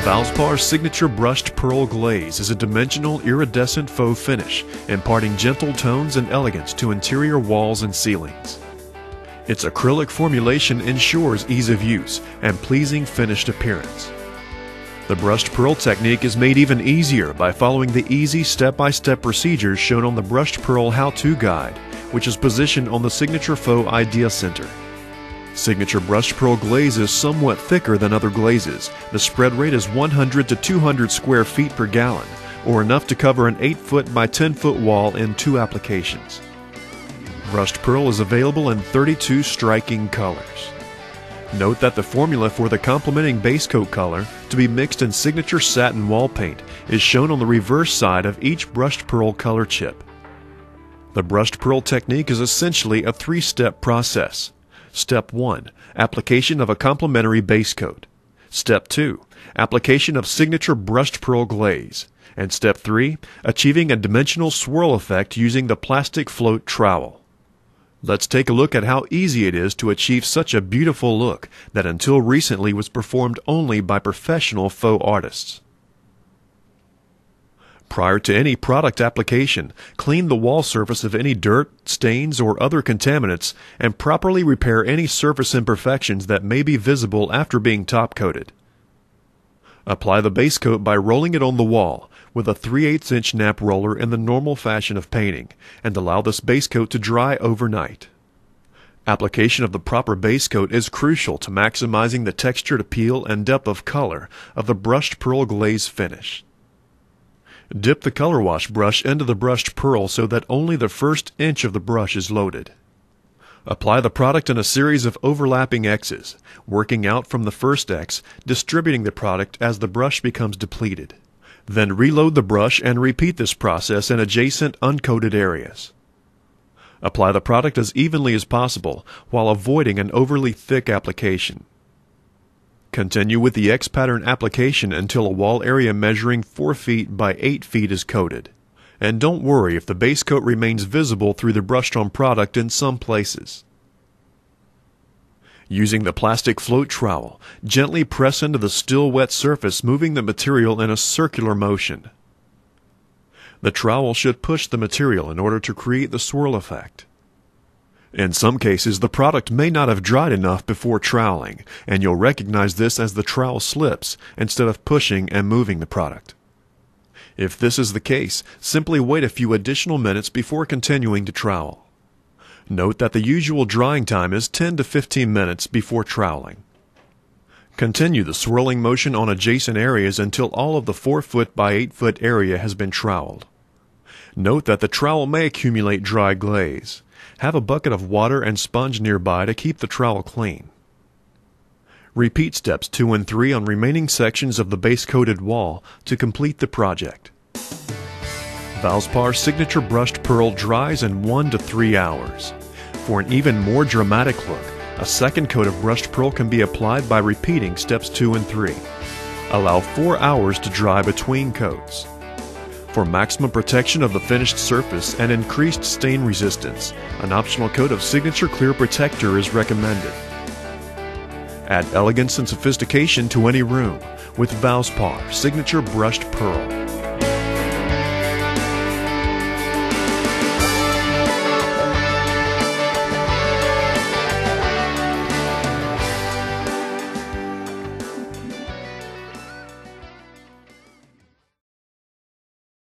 Valspar's signature brushed pearl glaze is a dimensional iridescent faux finish, imparting gentle tones and elegance to interior walls and ceilings. Its acrylic formulation ensures ease of use and pleasing finished appearance. The brushed pearl technique is made even easier by following the easy step-by-step procedures shown on the brushed pearl how-to guide, which is positioned on the Signature Faux Idea Center. Signature brushed pearl glaze is somewhat thicker than other glazes. The spread rate is 100 to 200 square feet per gallon, or enough to cover an 8-foot by 10-foot wall in 2 applications. Brushed pearl is available in 32 striking colors. Note that the formula for the complementing base coat color, to be mixed in signature satin wall paint, is shown on the reverse side of each brushed pearl color chip. The brushed pearl technique is essentially a 3-step process. Step 1. Application of a complementary base coat. Step 2. Application of signature brushed pearl glaze. And Step 3. Achieving a dimensional swirl effect using the plastic float trowel. Let's take a look at how easy it is to achieve such a beautiful look that until recently was performed only by professional faux artists. Prior to any product application, clean the wall surface of any dirt, stains, or other contaminants and properly repair any surface imperfections that may be visible after being top-coated. Apply the base coat by rolling it on the wall with a 3/8" nap roller in the normal fashion of painting, and allow this base coat to dry overnight. Application of the proper base coat is crucial to maximizing the textured appeal and depth of color of the brushed pearl glaze finish. Dip the color wash brush into the brushed pearl so that only the first inch of the brush is loaded. Apply the product in a series of overlapping X's, working out from the first X, distributing the product as the brush becomes depleted. Then reload the brush and repeat this process in adjacent uncoated areas. Apply the product as evenly as possible while avoiding an overly thick application. Continue with the X pattern application until a wall area measuring 4 feet by 8 feet is coated. And don't worry if the base coat remains visible through the brushed-on product in some places. Using the plastic float trowel, gently press into the still wet surface, moving the material in a circular motion. The trowel should push the material in order to create the swirl effect. In some cases, the product may not have dried enough before troweling, and you'll recognize this as the trowel slips instead of pushing and moving the product. If this is the case, simply wait a few additional minutes before continuing to trowel. Note that the usual drying time is 10 to 15 minutes before troweling. Continue the swirling motion on adjacent areas until all of the 4-foot by 8-foot area has been troweled. Note that the trowel may accumulate dry glaze. Have a bucket of water and sponge nearby to keep the trowel clean. Repeat steps 2 and 3 on remaining sections of the base-coated wall to complete the project. Valspar Signature Brushed Pearl dries in 1 to 3 hours. For an even more dramatic look, a second coat of brushed pearl can be applied by repeating steps 2 and 3. Allow 4 hours to dry between coats. For maximum protection of the finished surface and increased stain resistance, an optional coat of Signature Clear Protector is recommended. Add elegance and sophistication to any room with Valspar Signature Brushed Pearl.